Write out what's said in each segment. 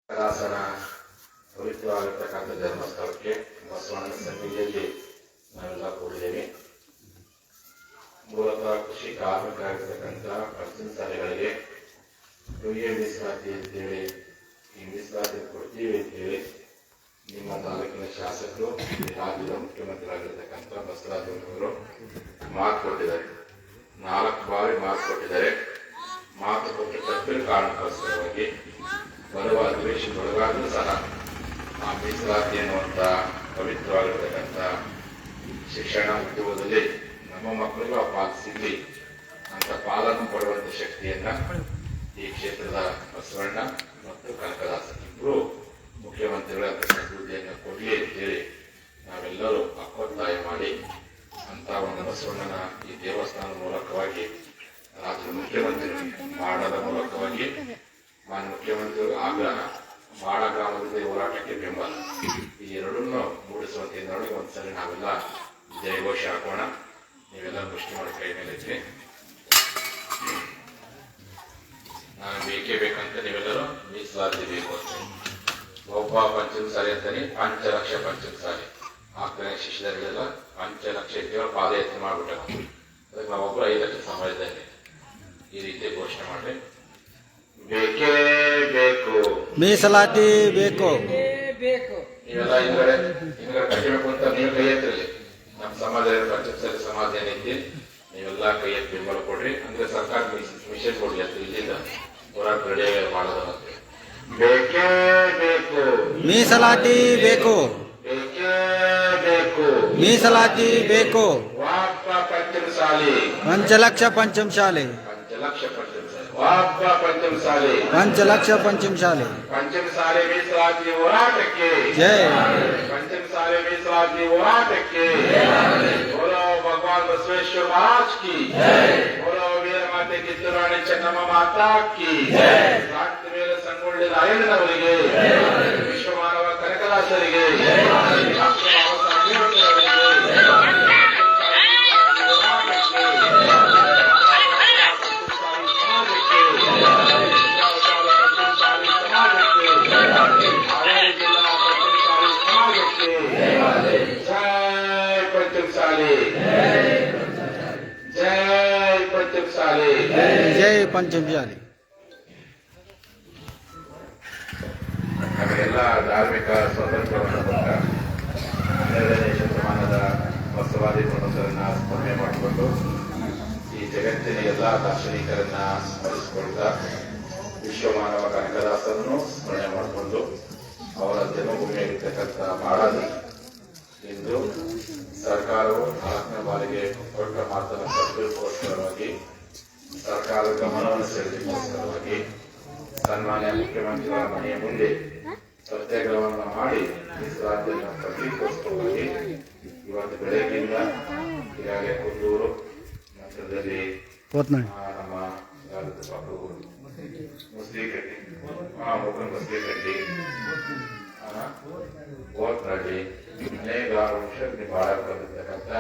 ಕಲಾಸನ ಪವಿತ್ರವಾಗಿರ್ತಕ್ಕಂಥ ಧರ್ಮಸ್ಥಳಕ್ಕೆ ಬಸವಣ್ಣನ ಸನ್ನಿಧಿಯಲ್ಲಿ ನಾವೆಲ್ಲ ಕೂಡಿದ್ದೇವೆ. ಮೂಲತಃ ಕೃಷಿ ಕಾರ್ಮಿಕರಾಗಿರ್ತಕ್ಕಂಥ ಪಂಚಮ ಶಾಲೆಗಳಿಗೆ ಯುಎ ಮೀಸಲಾತಿ ಅಂತೇಳಿ ಈ ಮೀಸಲಾತಿ ಕೊಡ್ತೀವಿ ಅಂತೇಳಿ ನಿಮ್ಮ ತಾಲೂಕಿನ ಶಾಸಕರು ರಾಜ್ಯದ ಮುಖ್ಯಮಂತ್ರಿಗಳಾಗಿರ್ತಕ್ಕಂಥ ಬಸವರಾಜ ಅವರು ಮಾತು ಕೊಟ್ಟಿದ್ದಾರೆ. 4 ಬಾರಿ ಮಾತು ಕೊಟ್ಟಿದ್ದಾರೆ. ಮಾತು ಕೊಟ್ಟ ತಪ್ಪಿನ ಕಾರಣಕ್ಕೋಸ್ಕರವಾಗಿ ಬರುವ ಅಧಿವೇಶನದೊಳಗಾದರೂ ಸಹ ಆ ಮೀಸಲಾತಿ ಎನ್ನುವಂಥ ಪವಿತ್ರವಾಗಿರ್ತಕ್ಕಂಥ ಶಿಕ್ಷಣ ಉದ್ಯೋಗದಲ್ಲಿ ನಮ್ಮ ಮಕ್ಕಳಿಗೂ ಆ ಪಾಲು ಸಿಗಲಿ ಅಂತ ಪಾಲನ್ನು ಕೊಡುವಂಥ ಶಕ್ತಿಯನ್ನ ಈ ಕ್ಷೇತ್ರದ ಬಸವಣ್ಣ ಮತ್ತು ಕನಕದಾಸ ಇಬ್ಬರು ಮುಖ್ಯಮಂತ್ರಿಗಳ ಹುದ್ದೆಯನ್ನು ಕೊಡಲಿ ಅಂತೇಳಿ ನಾವೆಲ್ಲರೂ ಒತ್ತಾಯ ಮಾಡಿ ಅಂತ ಒಂದು ಬಸವಣ್ಣನ ಈ ದೇವಸ್ಥಾನ ಮೂಲಕವಾಗಿ ರಾಜ್ಯದ ಮುಖ್ಯಮಂತ್ರಿ ಮಾಡದ ಮೂಲಕವಾಗಿ ಮಾನ್ಯ ಮುಖ್ಯಮಂತ್ರಿಗಳು ಆಗ್ರಹ ಮಾಡ ಗ್ರಾಮದಿಂದ ಹೋರಾಟಕ್ಕೆ ಬೆಂಬಲ ಈ ಎರಡನ್ನೂ ಮೂಡಿಸುವಂತೆ ನೋಡಿ ಒಂದ್ಸರಿ ನಾವೆಲ್ಲ ಜಯಘೋಷ ಹಾಕೋಣ. ನೀವೆಲ್ಲ ದೃಷ್ಟಿ ಮಾಡಿ ಕೈ ಮೇಲೆ ಇದ್ರಿ. ನಾನು ಬೇಕೇ ಬೇಕಂತ ನೀವೆಲ್ಲರೂ ಮೀಸಲಾತಿ ಬೇಕು ಅಂತ ಒಬ್ಬ ಪಂಚಮ ಸಾಲಿ ಅಂತಾನೆ 5 ಲಕ್ಷ ಪಂಚಮ ಸಾಲಿ ಆಗ್ತಾನೆ ಶಿಷ್ಯರಿಗೆಲ್ಲ 5 ಲಕ್ಷ ಇದ್ದೇವೆ ಪಾದಯಾತ್ರೆ ಮಾಡ್ಬಿಟ್ಟ. ಅದಕ್ಕೆ ನಾವೊಬ್ಬರು 5 ಲಕ್ಷ ಸಮಾಜದಲ್ಲಿ ಈ ರೀತಿ ಘೋಷಣೆ ಮಾಡಿ ಬೇಕೇ ಬೇಕು ಮೀಸಲಾತಿ ಬೇಕು. ನೀವೆಲ್ಲ ಹಿಂದ್ಗಡೆ ಕಟ್ಟಬೇಕು ಅಂತ ನೀವು ಕೈ ಎತ್ತಿರಲಿ. ನಮ್ಮ ಸಮಾಜ ಪಂಚಮಸಾಲಿ ಸಮಾಜ ಏನೈತಿ ನೀವೆಲ್ಲ ಕೈ ಎತ್ತಿ ಬೆಂಬಲ ಕೊಡ್ರಿ. ಅಂದ್ರೆ ಸರ್ಕಾರ ಮಿಷನ್ ಕೊಡ್ಲಿ ಅಂತ ಇಲ್ಲಿಂದ ಹೋರಾಟ ರೆಡಿ ಮಾಡೋದು. ಬೇಕೇ ಬೇಕು ಮೀಸಲಾತಿ ಬೇಕು. ಬೇಕೇ ಬೇಕು ಮೀಸಲಾತಿ ಬೇಕು. ವಾಪ ಪಂಚಮಸಾಲಿ 5 ಲಕ್ಷ ಪಂಚಮ ಶಾಲೆ 5 ಲಕ್ಷ ಪಂಚಮಸಾಲಿ ವಾಪ ಪಂಚಮಸಾಲಿ 5 ಲಕ್ಷ ಪಂಚಮ ಶಾಲೆ ಪಂಚಮಸಾಲಿ ಮೀಸಲಾತಿ ಹೋರಾಟಕ್ಕೆ ಜೈ. ಪಂಚಮಸಾಲಿ ಮೀಸಲಾತಿ ಹೋರಾಟಕ್ಕೆ बोलो भगवान बसवेश्वर महाराज की बोलो वीर माते ಕಿತ್ತೂರು ರಾಣಿ ಚೆನ್ನಮ್ಮ ಮಾತಾ की ಕ್ರಾಂತಿ ವೀರ ಸಂಗೊಳ್ಳಿ ರಾಯಣ್ಣನವರಿಗೆ ವಿಶ್ವಮಾನವ ಕನಕದಾಸರಿಗೆ ಜೈ ಪಂಚಮ ಶಾಲೆ. ನಮಗೆಲ್ಲ ಧಾರ್ಮಿಕ ಸ್ವಾತಂತ್ರ್ಯವನ್ನು ಕೊಟ್ಟ 12ನೇ ಶತಮಾನದ ಬಸವಾದಿ ಪ್ರಮುಖರನ್ನ ಸ್ಮರಣೆ ಮಾಡಿಕೊಂಡು ಈ ಜಗತ್ತಿನ ಎಲ್ಲ ದಾರ್ಶನಿಕರನ್ನ ಸ್ಮರಿಸಿಕೊಳ್ತಾ ವಿಶ್ವಮಾನವ ಕನಕದಾಸರನ್ನು ಸ್ಮರಣೆ ಮಾಡಿಕೊಂಡು ಅವರ ಜನ್ಮಭೂಮಿಯಾಗಿರ್ತಕ್ಕಂಥ ಮಾಡಾದಿ ಇಂದು ಸರ್ಕಾರವು 4ನೇ ಬಾರಿಗೆ ಕೊಟ್ಟ ಮಾತನ್ನು ತಪ್ಪಿಸೋಸ್ಕರವಾಗಿ ಸರ್ಕಾರದ ಗಮನವನ್ನು ಸೆಳೆದಕ್ಕೋಸ್ಕರವಾಗಿ ಸನ್ಮಾನ್ಯ ಮುಖ್ಯಮಂತ್ರಿಗಳ ಮನೆಯ ಮುಂದೆ ಸತ್ಯಾಗ್ರಹವನ್ನು ಮಾಡಿ ಮೀಸಲಾತಿಯನ್ನು ಪಡೆಯಲಿಕ್ಕೋಸ್ಕರವಾಗಿ ಇವತ್ತು ಬೆಳಗ್ಗೆಯಿಂದ ಈಗಾಗಲೇ ಕುಂದೂರು ನಂತರದಲ್ಲಿ ನಮ್ಮ ಮುಸ್ಲಿಕಟ್ಟಿ ಮುಸ್ಲಿಕಟ್ಟಿ ಗೋತ್ನಹಳ್ಳಿ ಅನೇಕ ವರ್ಷಕ್ಕೆ ಬಹಳ ಬಂದಿರತಕ್ಕಂಥ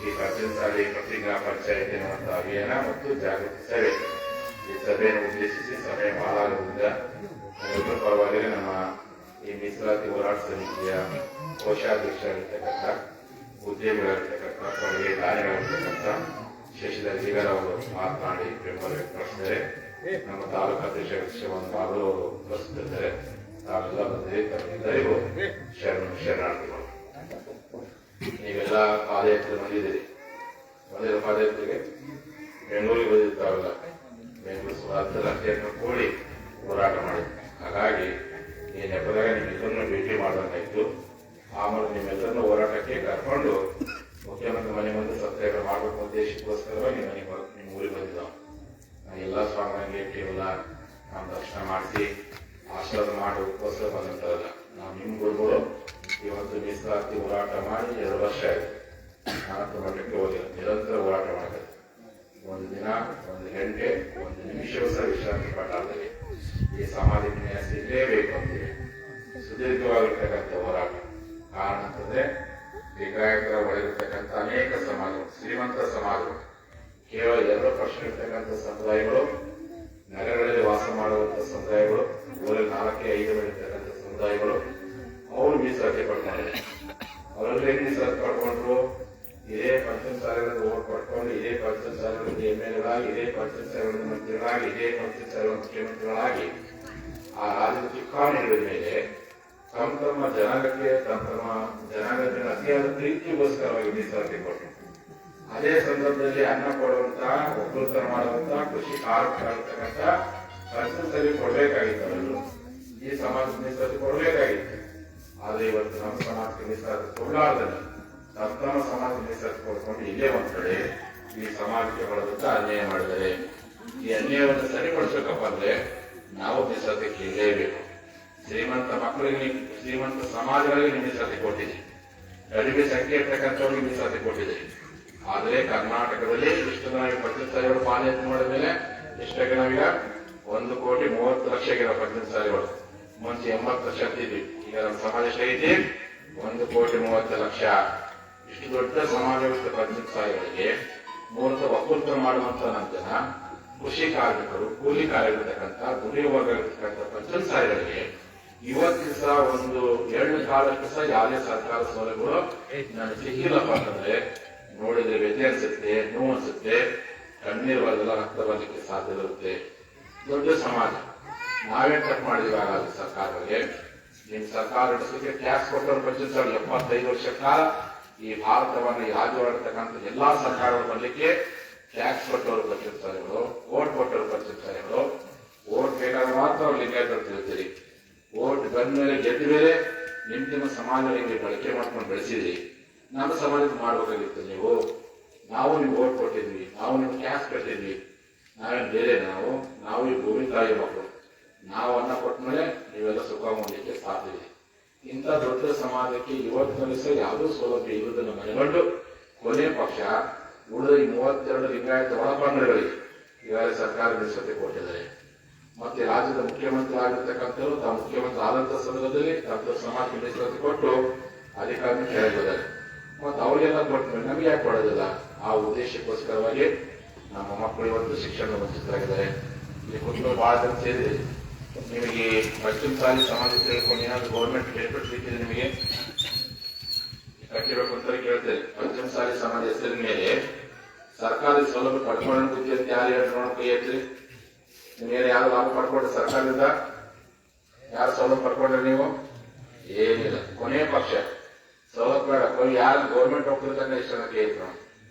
ಈ ಪಂಚಮಸಾಲಿ ಪ್ರತಿ ಗ್ರಾಮ ಪಂಚಾಯತ್ ಎನ್ನುವಂತಹ ಅಭಿಯಾನ ಮತ್ತು ಜಾಗೃತಿ ಸಭೆ ಈ ಸಭೆಯನ್ನು ಉದ್ದೇಶಿಸಿ ಸಭೆ ಮಾಡಲಾಗುವುದರಿಂದ ಪರವಾಗಿ ನಮ್ಮ ಈ ಮೀಸಲಾತಿ ಹೋರಾಟ ಸಮಿತಿಯ ಕೋಶಾಧ್ಯಕ್ಷರಾಗಿರ್ತಕ್ಕಂಥ ಉದ್ಯಮಿಗಳಿರ್ತಕ್ಕಂಥ ಕೊಡುಗೆ ದಾನಿಗಳಿರ್ತಕ್ಕಂಥ ಶಶಿಧರ್ ಜಿಗರ್ ಅವರು ಮಾತನಾಡಿ ಬೆಂಬಲ ವ್ಯಕ್ತಪಡಿಸಿದ್ದಾರೆ. ನಮ್ಮ ತಾಲೂಕು ಅಧ್ಯಕ್ಷ ಒಂದು ಬಾಬು ಅವರು ಪ್ರಸ್ತುತಿದ್ದಾರೆ. ತಾವೆಲ್ಲ ಬಂದಿರಿ, ತಮ್ಮೆಲ್ಲರಿಗೂ ಶರಣಾರ್ಥಿಗಳು. ನೀವೆಲ್ಲ ಪಾದಯಾತ್ರೆ ಬಂದಿದ್ದೀರಿ. ಬಂದಿರೋ ಪಾದಯಾತ್ರೆಗೆ ಬೆಂಗಳೂರಿಗೆ ಬಂದಿರ್ತಾವಲ್ಲ, ಬೆಂಗಳೂರು 10 ಲಕ್ಷ ಕೂಡಿ ಹೋರಾಟ ಮಾಡಿದ್ವಿ. ಹಾಗಾಗಿ ಈ ನೆಪದಾಗ ನಿಮ್ಮೆಲ್ಲರನ್ನು ಭೇಟಿ ಮಾಡೋದಾಯ್ತು. ಆಮೇಲೆ ನಿಮ್ಮೆಲ್ಲರನ್ನು ಹೋರಾಟಕ್ಕೆ ಕರ್ಕೊಂಡು ಮುಖ್ಯಮಂತ್ರಿ ಮನೆ ಮುಂದೆ ಸತ್ಯಾಗ್ರಹ ಮಾಡಬೇಕು ಉದ್ದೇಶಕ್ಕೋಸ್ಕರವಾಗಿ ನಿಮ್ಮ ಊರಿಗೆ ಬಂದಿದ್ದಾವೆ. ಎಲ್ಲ ಸ್ವಾಮಿಗೆ ಕೇವಲ ನಾವು ದರ್ಶನ ಮಾಡಿಸಿ ಆಶೀರ್ವಾದ ಮಾಡೋದಕ್ಕೋಸ್ಕರ ಬಂದಿರ್ತಾರಲ್ಲ. ನಾವು ನಿಮ್ಮ ಗುರುಗಳು ಇವತ್ತು ಮೀಸಲಾತಿ ಹೋರಾಟ ಮಾಡಿ 2 ವರ್ಷ ಆಯಿತು. ನಾನು ಮಠಕ್ಕೆ ಹೋಗಿಲ್ಲ, ನಿರಂತರ ಹೋರಾಟ ಮಾಡಿದೆ. ಒಂದು ದಿನ, 1 ಗಂಟೆ, 1 ನಿಮಿಷವೂ ಸಹ ವಿಶ್ರಾಂತಿ ಪಟ್ಟಾದಲ್ಲಿ ಈ ಸಾಮಾಜಿಕ ನ್ಯಾಯ ಸಿಗಲೇಬೇಕು ಅಂತೇಳಿ ಸುದೀರ್ಘವಾಗಿರ್ತಕ್ಕಂಥ ಹೋರಾಟ. ಕಾರಣ ಅಂತಂದ್ರೆ ಲಿಂಗಾಯತರ ಒಳಗಿರ್ತಕ್ಕಂಥ ಅನೇಕ ಸಮಾಜಗಳು, ಶ್ರೀಮಂತ ಸಮಾಜಗಳು, ಕೇವಲ 2% ಇರ್ತಕ್ಕಂಥ ಸಮುದಾಯಗಳು, ನಗರಗಳಲ್ಲಿ ವಾಸ ಮಾಡುವಂತಹ ಸಮುದಾಯಗಳು, ಊರಲ್ಲಿ 4-5 ಸಮುದಾಯಗಳು ಅವರು ಮೀಸಲಾತಿ ಪಡ್ಕೊಂಡಿದ್ದಾರೆ. ಅವರಲ್ಲಿ ಹೆಂಗ್ ಮೀಸಲಾತಿ ಪಡ್ಕೊಂಡ್ರು? ಇದೇ ಪಂಚಾಯತ್ ಶಾಲೆಗಳನ್ನು ಓಟ್ ಪಡ್ಕೊಂಡು ಇದೇ ಪಂಚಾಯತ್ ಶಾಲೆಗಳಲ್ಲಿ MLA ಇದೇ ಪಂಚಾಯತ್ ಶಾಲೆಗಳ ಮಂತ್ರಿಗಳಾಗಿ ಇದೇ ಪಂಚಾಯತ್ ಶಾಲೆಗಳ ಮುಖ್ಯಮಂತ್ರಿಗಳಾಗಿ ಆ ರಾಜ್ಯದ ಚುಕ್ಕಾಣಿ ಹಿಡಿದ ಮೇಲೆ ತಮ್ಮ ಜನಾಂಗಕ್ಕೆ ತಮ್ಮ ಜನಾಂಗದ ಅತಿಯಾದ ಪ್ರೀತಿಗೋಸ್ಕರವಾಗಿ ಮೀಸಲಾತಿ ಕೊಟ್ಟರು. ಅದೇ ಸಂದರ್ಭದಲ್ಲಿ ಅನ್ನ ಕೊಡುವಂತ ಒಕ್ಕಲುತನ ಮಾಡುವಂತ ಕೃಷಿ ಕಾರ್ಮಿಕರಾಗಿರ್ತಕ್ಕಂಥ ಪಂಚಾಯತ್ ಕೊಡ್ಬೇಕಾಗಿತ್ತು. ಈ ಸಮಾಜ ಮೀಸಲಾತಿ ಕೊಡ್ಬೇಕಾಗಿತ್ತು. ಆದ್ರೆ ಇವತ್ತು ನಮ್ಮ ಸಮಾಜಕ್ಕೆ ಮೀಸಲಾತಿ ಕೊಡಲಾರ್ದಲ್ಲ ತಮ್ಮ ಸಮಾಜ ಮೀಸಲಾತಿ ಕೊಡ್ಕೊಂಡು ಇಲ್ಲೇ ಒಂದ್ ಕಡೆ ಈ ಸಮಾಜಕ್ಕೆ ಬಳದಂತ ಅನ್ಯಾಯ ಮಾಡಿದರೆ ಈ ಅನ್ಯಾಯವನ್ನು ಸರಿಪಡಿಸಬೇಕಪ್ಪ ಅಂದ್ರೆ ನಾವು ಮೀಸಲಾತಿ ಕೇಳಲೇಬೇಕು. ಶ್ರೀಮಂತ ಮಕ್ಕಳಿಗೆ ಶ್ರೀಮಂತ ಸಮಾಜಗಳಿಗೆ ಮೀಸಲಾತಿ ಕೊಟ್ಟಿದೆ, ಕಡಿಮೆ ಸಂಖ್ಯೆ ಇರ್ತಕ್ಕಂಥವ್ರಿಗೆ ಮೀಸಲಾತಿ ಕೊಟ್ಟಿದೆ. ಆದರೆ ಕರ್ನಾಟಕದಲ್ಲಿ ಇಷ್ಟು ನಾವು ಪಂಚಾಯತ್ ಶಾಲೆಗಳು ಪಾಲನೆ ಮಾಡಿದ ಮೇಲೆ ಎಷ್ಟಾಗ ನಾವೀಗ 1,30,00,000 ಪಂಚಾಯತ್ ಶಾಲೆಗಳು. ಮುಂಚೆ 80 ಲಕ್ಷ ಅಂತಿದ್ವಿ, ಈಗ ನಮ್ಮ ಸಮಾಜ ಎಷ್ಟಾಗೈತಿ? 1,30,00,000. ಇಷ್ಟು ದೊಡ್ಡ ಸಮಾಜಯುಕ್ತ ಪಂಚಾಯತ್ ಶಾಲೆಗಳಿಗೆ ಮೂಲಕ ಒಕ್ಕೂಟ ಮಾಡುವಂತ ನಮ್ಮ ಜನ ಕೃಷಿ ಕಾರ್ಮಿಕರು ಕೂಲಿ ಕಾರ್ಯಗಳಿರ್ತಕ್ಕಂಥ ದುಡಿಯುವ ವರ್ಗ ಇರ್ತಕ್ಕಂಥ ಪಂಚಾಯತ್ ಶಾಲೆಗಳಿಗೆ ಇವತ್ತಿನ ಸಹ ಒಂದು 2 ಕಾಲಕ್ಕೆ ಸಹ ಯಾವುದೇ ಸರ್ಕಾರ ಸೌಲಭ್ಯಗಳು ನನಗೆ ಸಿಕ್ಕಿಲ್ಲಪ್ಪ ಅಂತಂದ್ರೆ ನೋಡಿದ್ರೆ ವ್ಯಥೆ ಅನ್ಸುತ್ತೆ, ನೋವು ಅನ್ಸುತ್ತೆ, ಕಣ್ಣೀರು ಬರಲ್ಲ, ರಕ್ತ ಬರಲಿಕ್ಕೆ ಸಾಧ್ಯವಿರುತ್ತೆ. ದೊಡ್ಡ ಸಮಾಜ ನಾವೇನ್ ತಪ್ಪು ಮಾಡಿದೀವಿ ಆಗಲ್ಲ ಸರ್ಕಾರಗಳಿಗೆ. ನಿಮ್ ಸರ್ಕಾರ ನಡೆಸಲಿಕ್ಕೆ ಟ್ಯಾಕ್ಸ್ ಕೊಟ್ಟವರು ಪಂಚಾಯತ್ 75 ವರ್ಷ ಕಾಲ ಈ ಭಾರತವನ್ನು ಈ ರಾಜ್ಯವಾಗಿರ್ತಕ್ಕಂಥ ಎಲ್ಲಾ ಸರ್ಕಾರಗಳು ಬರ್ಲಿಕ್ಕೆ ಟ್ಯಾಕ್ಸ್ ಕೊಟ್ಟವರು ಪಂಚಾಯತ್ ಶಾಲೆಗಳು, ಓಟ್ ಕೊಟ್ಟವರು ಪಂಚಾಯತ್ ಶಾಲೆಗಳು. ಓಟ್ ಬೇಕಾದ್ರೆ ಮಾತ್ರ ಅವ್ರು ಲಿಂಗಾಯತ ತಿಳ್ತೀರಿ. ಓಟ್ ಬಂದ ಮೇಲೆ ಗೆದ್ದ ಮೇಲೆ ನಿಮ್ಮ ಸಮಾಜಗಳಿಗೆ ಬಳಕೆ ಮಾಡ್ಕೊಂಡು ಬೆಳೆಸಿದ್ರಿ. ನಮ್ಮ ಸಮಾಜಕ್ಕೆ ಮಾಡ್ಬೇಕಾಗಿತ್ತು ನೀವು. ನಾವು ನಿಮ್ಗೆ ಓಟ್ ಕೊಟ್ಟಿದ್ವಿ, ನಾವು ನಿಮ್ಗೆ ಟ್ಯಾಕ್ಸ್ ಕಟ್ಟಿದ್ವಿ. ನಾವೇನು ಬೇರೆ? ನಾವು ಈ ಭೂಮಿ ತಾಯಿ ಮಕ್ಕಳು. ನಾವು ಅನ್ನ ಕೊಟ್ಟ ಮೇಲೆ ನೀವೆಲ್ಲ ಸುಖ ಮಾಡಲಿಕ್ಕೆ ಸಾಧ್ಯವಿದೆ. ಇಂಥ ದೊಡ್ಡ ಸಮಾಜಕ್ಕೆ ಇವತ್ತಿನಲ್ಲಿ ಸಹ ಯಾವುದೂ ಸೌಲಭ್ಯ ಇರುವುದನ್ನು ಮನೆಗೊಂಡು ಕೊನೆ ಪಕ್ಷ ಉಳಿದ ಈ 32 ಲಿಂಗಾಯತ ಒಳಪಂಗಡಗಳಿಗೆ ಈಗಾಗಲೇ ಸರ್ಕಾರ ಮೀಸಲಾತಿ ಕೊಟ್ಟಿದ್ದಾರೆ. ಮತ್ತೆ ರಾಜ್ಯದ ಮುಖ್ಯಮಂತ್ರಿ ಆಗಿರ್ತಕ್ಕಂಥವ್ರು ತಾವು ಮುಖ್ಯಮಂತ್ರಿ ಆದಂತ ಸಂದರ್ಭದಲ್ಲಿ ತಮ್ಮ ಸಮಾಜಕ್ಕೆ ಮೀಸಲಾತಿ ಕೊಟ್ಟು ಅಧಿಕಾರ ಕೆಳಗಿದ್ದಾರೆ. ಮತ್ತೆ ಅವರಿಗೆಲ್ಲ ಕೊಟ್ಟ ಮೇಲೆ ನಮಗೆ ಯಾಕೆ ಕೊಡೋದಿಲ್ಲ? ಆ ಉದ್ದೇಶಕ್ಕೋಸ್ಕರವಾಗಿ ನಮ್ಮ ಮಕ್ಕಳು ಇವತ್ತು ಶಿಕ್ಷಣ ವಂಚಿತರಾಗಿದ್ದಾರೆ. ಇಲ್ಲಿ ಕುಟುಂಬ ಬಹಳ ಜನ ಸೇರಿದೆ. ನಿಮಗೆ ಪಶ್ಚಿಮ ಶಾಲೆ ಸಮಾಜ ತಿಳ್ಕೊಂಡು ಏನಾದ್ರು ಗೌರ್ಮೆಂಟ್ ಬೆನಿಫಿಟ್ ಸಿಕ್ಕಿದೆ ನಿಮಗೆ ಕಟ್ಟಿಬೇಕು ಅಂತ ಕೇಳ್ತೇನೆ. ಪಶ್ಚಿಮ ಶಾಲೆ ಸಮಾಜ ಹೆಸರಿನ ಮೇಲೆ ಸರ್ಕಾರಿ ಸೌಲಭ್ಯ ಪಡ್ಕೊಳ್ಳೋ ಬುದ್ಧಿ ಅಂತ ಯಾರು ಹೇಳ್ಕೊಂಡು ಕೈ ಎತ್ರಿ. ನಿಮ್ಗೇನು ಯಾರು ಲಾಭ ಪಡ್ಕೊಂಡ್ರೆ ಸರ್ಕಾರದಿಂದ ಯಾರು ಸೌಲಭ್ಯ ಪಡ್ಕೊಂಡ್ರೆ ನೀವು? ಏನಿಲ್ಲ. ಕೊನೆ ಪಕ್ಷ ಸೌಲಭ್ಯ ಬೇಡ. ಯಾರು ಗೌರ್ಮೆಂಟ್ ಹೋಗ್ತಿರ್ತಾನೆ ಇಷ್ಟ ಕೈ ಎತ್ತು.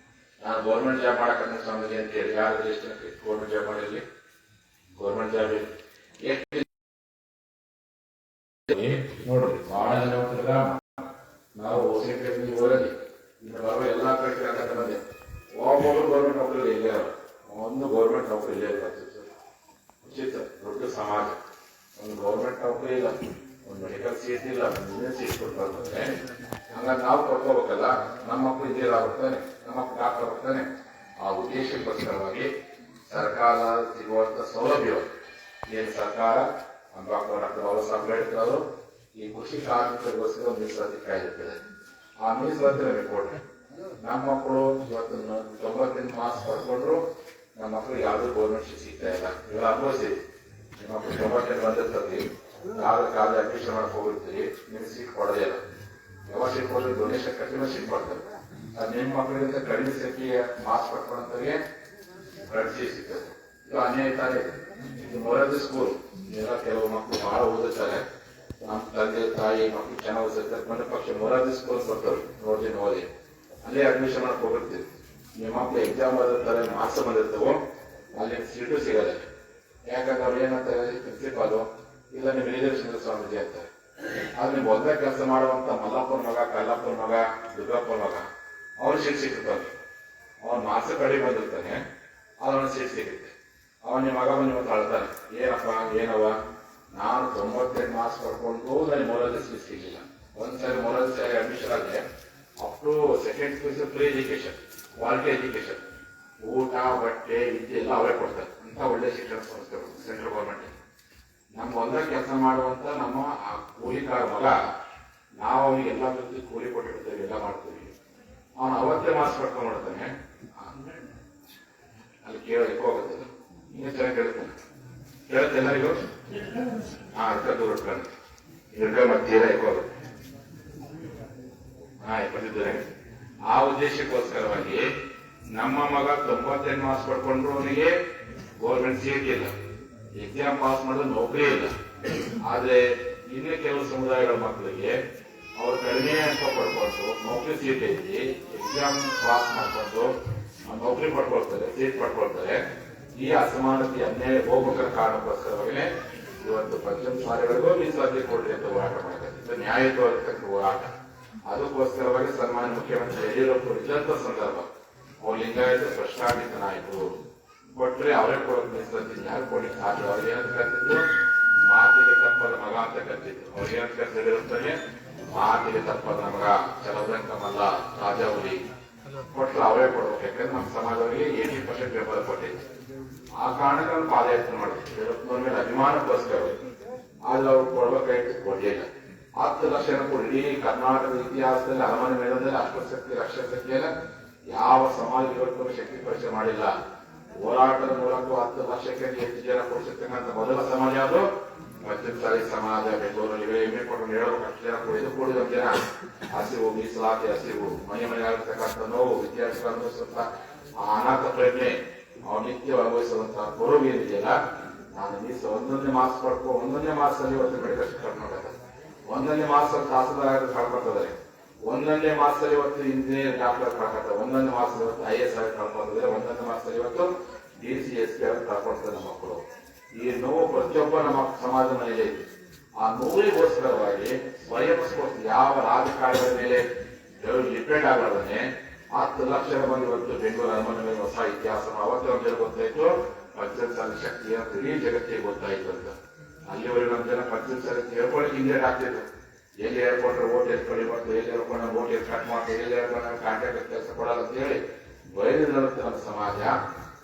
ನಾನು ಗೌರ್ಮೆಂಟ್ ಜಾಬ್ ಮಾಡಕ್ಕೆ ಸ್ವಾಮೀಜಿ ಅಂತ ಹೇಳಿ ಯಾರು ಎಷ್ಟು ಗೌರ್ಮೆಂಟ್ ಜಾಬ್ ಮಾಡಿರಲಿ? ಗೌರ್ಮೆಂಟ್ ಜಾಬ್ ಎಷ್ಟು ನೋಡ್ರಿ. ಬಹಳ ಜನ ಹೋಗ್ತಿರ ನಾವು ಓರಲ್ಲಿ ಇನ್ನು ಬರುವ ಎಲ್ಲಾ ಕಡೆ ಬಂದೆ. ಒಬ್ಬೊಬ್ರು ಗೌರ್ಮೆಂಟ್ ನೌಕರಿ ಇಲ್ಲೇ ಒಂದು ಗೌರ್ಮೆಂಟ್ ನೌಕರಿ ಇಲ್ಲೇ ಉಚಿತ ದೊಡ್ಡ ಸಮಾಜ. ಒಂದು ಗೌರ್ಮೆಂಟ್ ನೌಕರಿ ಇಲ್ಲ, ಒಂದು ಮೆಡಿಕಲ್ ಸೀಟ್ ಇಲ್ಲ, ಒಂದು ಸೀಟ್ ಕೊಡ್ತಾರೆ. ಹಂಗಾಗಿ ನಾವು ಕೊಡ್ಕೋಬೇಕಲ್ಲ. ನಮ್ಮ ಮಕ್ಕಳು ಇಂಜಿನಿಯರ್ ಆಗ್ಬಿಡ್ತಾನೆ, ನಮ್ಮ ಮಕ್ಕಳು ಡಾಕ್ಟರ್ ಆಗ್ಬಿಡ್ತಾನೆ. ಆ ಉದ್ದೇಶಕ್ಕೋಸ್ಕರವಾಗಿ ಸರ್ಕಾರ ಸಿಗುವಂತ ಸೌಲಭ್ಯ ಏನು ಸರ್ಕಾರ ಡಾಕ್ಟರ್ ಬಾಬಾ ಸಾಹೇಬ್ ಅಂಬೇಡ್ಕರ್ ಅವರು ಈ ಕೃಷಿ ಕಾರ್ಮಿಕರಿಗೋಸ್ಕರ ಮೀಸಲಾತಿ ಕಾಯ್ದಿರ್ತದೆ. ಆ ಮೀಸಲಾತಿ ನಮಗೆ ಕೊಡ್ರಿ. ನಮ್ಮ ಮಕ್ಕಳು ಇವತ್ತು 98 ಮಾರ್ಕ್ಸ್ ಪಡ್ಕೊಂಡ್ರು ನಮ್ಮ ಮಕ್ಕಳು ಯಾವ್ದು ಗೌರ್ಮೆಂಟ್ ಸೀಟ್ ಸಿಗ್ತಾ ಇಲ್ಲ. ಇವಾಗ ಅನುಭವಿಸಿ ನಿಮ್ಮ ಮಕ್ಕಳು 98 ಬಂದಿರ್ತದೆ, ಯಾವ್ದು ಕಾಲೇಜ್ ಅಡ್ಮಿಷನ್ ಮಾಡಕ್ ಹೋಗಿರ್ತೀರಿ, ನಿಮ್ಗೆ ಸೀಟ್ ಕೊಡೋದೇ ಇಲ್ಲ. ಯಾವಾಗ ಸೀಟ್ ಕೊಡೋದು ಡೊನೇಷನ್ ಕಟ್ಟಿನ ಸೀಟ್ ಕೊಡ್ತಾರೆ. ಅದು ನಿಮ್ಮ ಮಕ್ಕಳಿಗಿಂತ ಕಡಿಮೆ ಸಂಖ್ಯೆಯ ಮಾರ್ಕ್ಸ್ ಪಡ್ಕೊಂಡಂತವ್ರಿಗೆ ಕಡಿಮೆ ಸೀಟ್ ಸಿಗ್ತದೆ. ಇದು ಅನ್ಯಾಯ ತಾನೇ. ಇದು ಮೊರಾರ್ಜಿ ಸ್ಕೂಲ್ ಎಲ್ಲ ಕೆಲವು ಮಕ್ಕಳು ಬಹಳ ಓದುತ್ತಾರೆ. ನಮ್ಮ ತಂದೆ ತಾಯಿ ಮಕ್ಕಳು ಚೆನ್ನಾಗಿ ಓದಿರ್ತಾರೆ. ಮನೆ ಪಕ್ಷ ಮೊರಾರ್ಜಿ ಸ್ಕೂಲ್ ಬರ್ತಾರೆ ನೋಡಿ ಓದಿ ಅಲ್ಲೇ ಅಡ್ಮಿಷನ್ ಮಾಡಕ್ ಹೋಗಿರ್ತೀವಿ. ನಿಮ್ಮ ಮಕ್ಕಳು ಎಕ್ಸಾಮ್ ಬಂದಿರ್ತಾರೆ, ಮಾರ್ಕ್ಸ್ ಬಂದಿರ್ತವೋ ಅಲ್ಲಿ ಸೀಟು ಸಿಗಲ್ಲ. ಯಾಕಂದ್ರೆ ಅವ್ರು ಏನಂತಾರೆ, ಪ್ರಿನ್ಸಿಪಾಲು ಇಲ್ಲ ನಿಮ್ಮ ರಿಸರ್ವೇಶನ್ ಸ್ವಾಮೀಜಿ ಅಂತಾರೆ. ಆದ್ರೆ ನೀವು ಒಂದೇ ಕೆಲಸ ಮಾಡುವಂತ ಮಲ್ಲಪ್ಪನ ಮಗ, ಕಲ್ಲಪ್ಪನ ಮಗ, ದುರ್ಗಪ್ಪನ ಮಗ ಅವ್ರು ಸೀಟ್ ಸಿಗುತ್ತಾನೆ. ಅವನ್ ಮಾರ್ಕ್ಸ್ ಕಡಿಮೆ ಬಂದಿರ್ತಾನೆ, ಅದನ್ನ ಸೀಟ್ ಸಿಗುತ್ತೆ. ಅವನ ಮಗ ಬಂದು ಇವತ್ತು ಅಳ್ತಾನೆ, ಏನಪ್ಪ ಏನವ ನಾನು 98 ಮಾರ್ಕ್ಸ್ ಪಡ್ಕೊಂಡು ನನಗೆ ಮೊರಾರ್ಜಿ ಸೀಟ್ ಸಿಗಲಿಲ್ಲ. ಒಂದ್ಸರಿ ಮೊರಾರ್ಜಿ ಸರಿ ಅಡ್ಮಿಷನ್ ಆದ್ರೆ up to second PUC free education, quality education, ಊಟ ಬಟ್ಟೆ ವಿದ್ಯೆ ಎಲ್ಲ ಅವರೇ ಕೊಡ್ತಾರೆ. ಅಂತ ಒಳ್ಳೆ ಶಿಕ್ಷಣ ಸಂಸ್ಥೆಗಳು ಸೆಂಟ್ರಲ್ ಗೌರ್ಮೆಂಟ್. ನಮ್ಗೆ ಒಂದೇ ಕೆಲಸ ಮಾಡುವಂತ ನಮ್ಮ ಕೂಲಿಕಾರ ಮಗ ನಾವು ಅವನಿಗೆ ಎಲ್ಲ ರೀತಿ ಕೂಲಿ ಕೊಟ್ಟಿರ್ತೇವೆ, ಎಲ್ಲ ಮಾಡ್ತೀವಿ. ಅವನು ಅವತ್ತೇ ಮಾರ್ಕ್ಸ್ ಪಡ್ಕೊಂಡು ಮಾಡ್ತಾನೆ. ಅಲ್ಲಿ ಕೇಳಕ್ಕೆ ಹೋಗುತ್ತೆ. ಇನ್ನೂ ಚೆನ್ನಾಗಿ ಕೇಳ್ತಾನೆ, ಕೇಳುತ್ತೆ ಎಲ್ಲರಿಗೂ. ಅರ್ಥ ದೂರ ಇದಕ್ಕೆ ಮತ್ತೀರ ಇಕ್ಕೋದು ಇಪ್ಪತ್ತಿದ್ದಾರೆ. ಆ ಉದ್ದೇಶಕ್ಕೋಸ್ಕರವಾಗಿ ನಮ್ಮ ಮಗ 98 ಮಾರ್ಕ್ಸ್ ಪಡ್ಕೊಂಡ್ರು ಅವನಿಗೆ ಗೌರ್ಮೆಂಟ್ ಸೀಟ್ ಇಲ್ಲ, ಎಕ್ಸಾಮ್ ಪಾಸ್ ಮಾಡಿದ್ರೆ ನೌಕರಿ ಇಲ್ಲ. ಆದ್ರೆ ಇನ್ನೇ ಕೆಲವು ಸಮುದಾಯಗಳ ಮಕ್ಕಳಿಗೆ ಅವ್ರು ಕಡಿಮೆ ಅಂಕ ಪಡ್ಕೊಂಡು ನೌಕರಿ ಸೀಟ್ ಐತಿ, ಎಕ್ಸಾಮ್ ಪಾಸ್ ಮಾಡ್ಕೊಂಡು ನೌಕರಿ ಪಡ್ಕೊಳ್ತಾರೆ, ಸೀಟ್ ಪಡ್ಕೊಳ್ತಾರೆ. ಈ ಅಸಮಾನತೆ ಅನ್ಯಾಯ ಹೋಗ್ಬೇಕರ ಕಾರಣಕ್ಕೋಸ್ಕರವಾಗಿ ಇವತ್ತು ಪಂಚಮ ಶಾಲೆಗಳಿಗೂ ಮೀಸಲಾತಿ ಕೊಡ್ರಿ ಅಂತ ಹೋರಾಟ ಮಾಡಬೇಕು. ನ್ಯಾಯಯುತವಾಗಿರ್ತಕ್ಕಂಥ ಹೋರಾಟ. ಅದಕ್ಕೋಸ್ಕರವಾಗಿ ಸನ್ಮಾನ್ಯ ಮುಖ್ಯಮಂತ್ರಿ ಯಡಿಯೂರಪ್ಪ ಇದ್ದಂತ ಸಂದರ್ಭ ಅವ್ರು ಲಿಂಗಾಯತ ಭ್ರಷ್ಟಾಭಿತ ನಾಯಕರು ಕೊಟ್ರೆ ಅವರೇ ಕೊಡೋದು ಮೀಸಲಾತಿ ಯಾರು ಕೊಡಿ ಸಾಧ್ಯ. ಅವ್ರಿಗೆ ಏನಂತ ಕರ್ತಿದ್ರು, ಮಾತಿಗೆ ತಪ್ಪದ ಮಗ ಅಂತ ಕರ್ತಿದ್ರು. ಅವ್ರಿಗೆ ಏನಂತ ಕರ್ತಿರ್ತಾನೆ, ಮಾತಿಗೆ ತಪ್ಪದ ಮಗ, ಚಲದಂಕ ಮಲ್ಲ, ರಾಜಾವಳಿ ಕೊಟ್ಟರೆ ಅವರೇ ಕೊಡ್ಬೇಕು. ಯಾಕಂದ್ರೆ ನಮ್ಮ ಸಮಾಜವರಿಗೆ 80% ಬೆಂಬಲ ಕೊಟ್ಟಿದ್ರು. ಆ ಕಾರಣಕ್ಕೆ ಅವ್ರು ಪಾದಯಾತ್ರೆ ಮಾಡಿದ್ರು ಯಡಿಯೂರಪ್ಪನವ್ರ ಮೇಲೆ ಅಭಿಮಾನಕ್ಕೋಸ್ಕರ. ಆದ್ರೆ ಅವ್ರು ಕೊಡ್ಬೇಕಾಯ್ತು, ಕೊಡ್ಲಿಲ್ಲ. 10 ಲಕ್ಷ ಇಡೀ ಕರ್ನಾಟಕದ ಇತಿಹಾಸದಲ್ಲಿ ಅರಮನೆ ಮೇಳದಲ್ಲಿ ಅಷ್ಟಶಕ್ತಿ ರಕ್ಷಾ ಸಂಖ್ಯೆಯಲ್ಲಿ ಯಾವ ಸಮಾಜ ಇವತ್ತು ಶಕ್ತಿ ಪರಿಚಯ ಮಾಡಿಲ್ಲ. ಹೋರಾಟದ ಮೂಲಕ 10 ಲಕ್ಷಕ್ಕೆ ಹೆಚ್ಚು ಜನ ಕೊಡಿಸಿರ್ತಕ್ಕಂಥ ಮೊದಲ ಸಮಾಜ ಅದು ಪಂಚಮಸಾಲಿ ಸಮಾಜ. ಬೆಂಗಳೂರಲ್ಲಿ ವಿಮೆ ಕೊಟ್ಟು ಹೇಳಬೇಕು, ಅಷ್ಟು ಜನ ಇದು ಕೂಡಿದ ಜನ ಹಸಿವು, ಮೀಸಲಾತಿ ಹಸಿವು, ಮನೆ ಆಗಿರ್ತಕ್ಕಂಥ ನೋವು, ವಿದ್ಯಾರ್ಥಿಗಳು ಅನುಭವಿಸುವಂತ ಆ ಅನಾಥ ಪ್ರಜ್ಞೆ, ಅವ್ರು ನಿತ್ಯ ಅನುಭವಿಸುವಂತಹ ಗೌರವ ಏನಿದೆಯಲ್ಲ. ನಾನು ಒಂದೊಂದೇ ಮಾರ್ಕ್ಸ್ ಪಡ್ಕೊ, ಒಂದೊಂದೇ ಮಾರ್ಕ್ಸ್ ಅಲ್ಲಿ ಇವತ್ತು ಮೆಡಿಕಲ್ ಕರ್ನಾಟಕ, ಒಂದೊಂದೇ ಮಾರ್ಕ್ಸ್ ಅಲ್ಲಿ ತಹಸೀಲ್ದಾರ್ ಕಳ್ಕೊತಿದ್ದಾರೆ, ಒಂದೊಂದೇ ಮಾರ್ಕ್ಸ್ ಅಲ್ಲಿ ಇವತ್ತು ಇಂಜಿನಿಯರ್ ಡಾಕ್ಟರ್ ಕಳ್ಕೊತಾರೆ, ಒಂದೊಂದೇ ಮಾರ್ಕ್ಸ್ ಇವತ್ತು IAS ಆಗಿ ಕಳ್ಕೊತಿದ್ದಾರೆ, ಒಂದೊಂದೇ ಮಾರ್ಕ್ಸ್ ಅಲ್ಲಿ ಇವತ್ತು DC SP ಆಗಿ ಕಳ್ಕೊಳ್ತಾರೆ ನಮ್ಮ ಮಕ್ಕಳು. ಈ ನೋವು ಪ್ರತಿಯೊಬ್ಬ ನಮ್ಮ ಸಮಾಜ ಮನೆಯಲ್ಲಿ ಐತಿ. ಆ ನೋವಿಗೋಸ್ಕರವಾಗಿ ಸ್ವಯಂ ಸ್ಫೂರ್ತಿ ಯಾವ ರಾಜಕಾರಣಿಗಳ ಮೇಲೆ ಡಿಪೆಂಡ್ ಆಗಲಾರ್ದೇ 10 ಲಕ್ಷ ಮಂದಿ ಇವತ್ತು ಬೆಂಗಳೂರು ಅರಮನೆ ಮೇಲೆ ಹೊಸ ಇತಿಹಾಸ ಅವತ್ತೇ ಒಂದು ಗೊತ್ತಾಯ್ತು. ಪಂಚಮಸಾಲಿ ಶಕ್ತಿ ಅಂತ ಇಡೀ ಜಗತ್ತಿಗೆ ಗೊತ್ತಾಯ್ತು ಅಂತ. ಅಲ್ಲಿವರೆಗೂ ನಮ್ಮ ಜನ ಪಂಚಮಸಾಲಿ ಹೇಳ್ಕೊಳ್ಳಿ ಇಂಡಿಯೇಟ್ ಆಗ್ತಿದ್ರು. ಎಲ್ಲಿ ಹೇಳ್ಕೊಂಡ್ರೆ ಓಟ್ ಎತ್ಕೊಳ್ಳಿ, ಮತ್ತು ಎಲ್ಲಿ ಹೇಳ್ಕೊಂಡ್ರೆ ಓಟ್ ಎತ್ ಕಟ್ ಮಾಡ್ತಾರೆ, ಎಲ್ಲಿ ಹೇಳ್ಕೊಂಡ್ರೆ ಕಾಂಟ್ರಾಕ್ಟ್ ಕೆಲಸ ಕೊಡಲ್ಲ ಅಂತ ಹೇಳಿ ಬಯಲಿರುತ್ತೆ ನಮ್ಮ ಸಮಾಜ.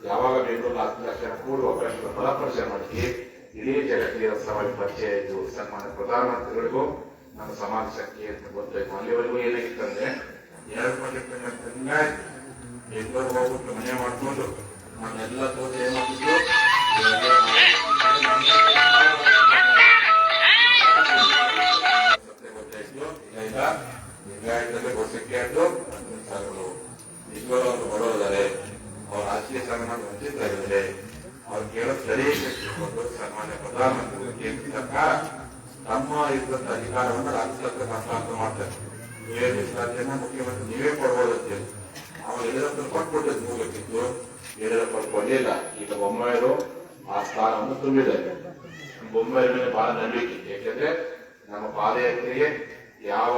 ಯಾವಾಗ ಬೆಂಗಳೂರು 10 ಲಕ್ಷ ಕೂಡುವ ಪ್ರಶ್ನೆ ಬಲಪರಿಚಯ ಮಾಡಿ ಇಡೀ ಜಗತ್ತಿಗೆ ಸಮಾಜ ಪರಿಚಯ ಆಯಿತು. ಸನ್ಮಾನ್ಯ ಪ್ರಧಾನಮಂತ್ರಿಗಳಿಗೂ ನಮ್ಮ ಸಮಾಜ ಶಕ್ತಿ ಅಂತ ಗೊತ್ತಾಯ್ತು. ಅಲ್ಲಿವರೆಗೂ ಏನಾಗಿತ್ತಂದ್ರೆ ಹೇಳ್ಕೊಂಡಿರ್ತಕ್ಕಂಥ ಬೆಂಗಳೂರು ಹೋಗ್ಬಿಟ್ಟು ಮನೆ ಮಾಡ್ಕೊಂಡು ನಾನೆಲ್ಲ ತೋಟ ಏನ್ ಮಾಡ್ತಿದ್ರು, ಲಿಂಗಾಯತದಲ್ಲಿ ಗೊತ್ತಿಗೆ ನಿಜಗಳು ಒಂದು ಬಡೋದಾರೆ, ಅವ್ರ ರಾಜಕೀಯ ಸ್ಥಾನ ವಂಚಿತರಾಗಿದ್ದಾರೆ. ಅವ್ರು ಕೇಳೋ ಸರಿ ಶಕ್ತಿಕೊಂಡು ಸನ್ಮಾನ್ಯ ಪ್ರಧಾನಮಂತ್ರಿ ಕೇಂದ್ರ ಸರ್ಕಾರ ತಮ್ಮ ಇದ್ದಂತ ಅಧಿಕಾರವನ್ನು ರಾಜ್ಯ ಸರ್ಕಾರ ಹಸ್ತಾಂತರ ಮಾಡ್ತಾರೆ. ನೀವೇ ಮೀಸಲಾತಿಯನ್ನ ಮುಖ್ಯಮಂತ್ರಿ ನೀವೇ ಕೊಡ್ಬೋದು ಅಂತೇಳಿ ಅವ್ರು ಯಡಿಯೂರಪ್ಪ ಕೊಟ್ಬಿಟ್ಟು ಹೋಗಬೇಕಿತ್ತು. ಯಡಿಯೂರಪ್ಪ ಕೊಡಲಿಲ್ಲ. ಈಗ ಬೊಮ್ಮಾಯಿರು ಆ ಸ್ಥಾನವನ್ನು ತುಂಬಿದ್ದಾರೆ. ಬೊಮ್ಮಾಯಿ ಮೇಲೆ ಬಹಳ ನಂಬಿಕೆ. ಯಾಕೆಂದ್ರೆ ನಮ್ಮ ಪಾದಯಾತ್ರೆಗೆ ಯಾವ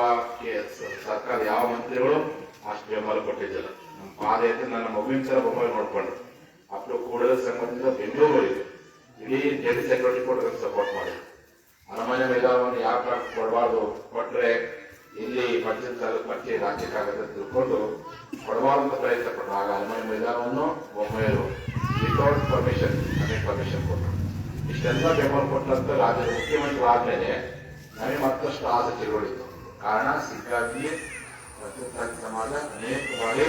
ಸರ್ಕಾರ ಯಾವ ಮಂತ್ರಿಗಳು ಅಷ್ಟು ಬೆಂಬಲ ಕೊಟ್ಟಿದ್ದಿಲ್ಲ. ನಮ್ಮ ಪಾದಯಾತ್ರೆ ನನ್ನ ಮಗುವಿನ ಸಲ ಬೊಮ್ಮಾಯಿ ನೋಡ್ಕೊಂಡು ಅಪ್ಪ ಕೂಡಲ ಸಂಘದಿಂದ ಬೆಂಗಳೂರಿಗೆ ಇಡೀ ಜೆಡಿ ಸೆಕ್ಯೂರಿಟಿ ಕೊಟ್ಟು ಸಪೋರ್ಟ್ ಮಾಡಿದ್ರು. ಅರಮನೆ ಮೈದಾನವನ್ನು ಯಾವ ಕಾರಣ ಕೊಡಬಾರ್ದು, ಕೊಟ್ರೆ ಇಲ್ಲಿ ಪಂಚಾಯತ್ ಪಟ್ಟಿ ರಾಜ್ಯಕ್ಕಾಗತ್ತೆ ತಿಳ್ಕೊಂಡು ಕೊಡಬಾರ್ದು ಪ್ರಯತ್ನ ಪಟ್ಟರು. ಆಗ ಅರಮನೆ ಮೈದಾನವನ್ನು ಬೊಮ್ಮಾಯಿರು ವಿತೌಟ್ ಪರ್ಮಿಷನ್ ಕೊಟ್ಟರು. ಇಷ್ಟೆಲ್ಲ ಬೆಂಬಲ ಕೊಟ್ಟಂತ ರಾಜ್ಯದ ಮುಖ್ಯಮಂತ್ರಿ ಆದ್ಮೇಲೆ ನಮಗೆ ಮತ್ತಷ್ಟು ಆಸಕ್ತಿಗಳಿತ್ತು. ಕಾರಣ ಸಿಕ್ಕಾಗಿ ಪಂಚಾಯತ್ ಸಮಾಜ ಅನೇಕ ಬಾರಿ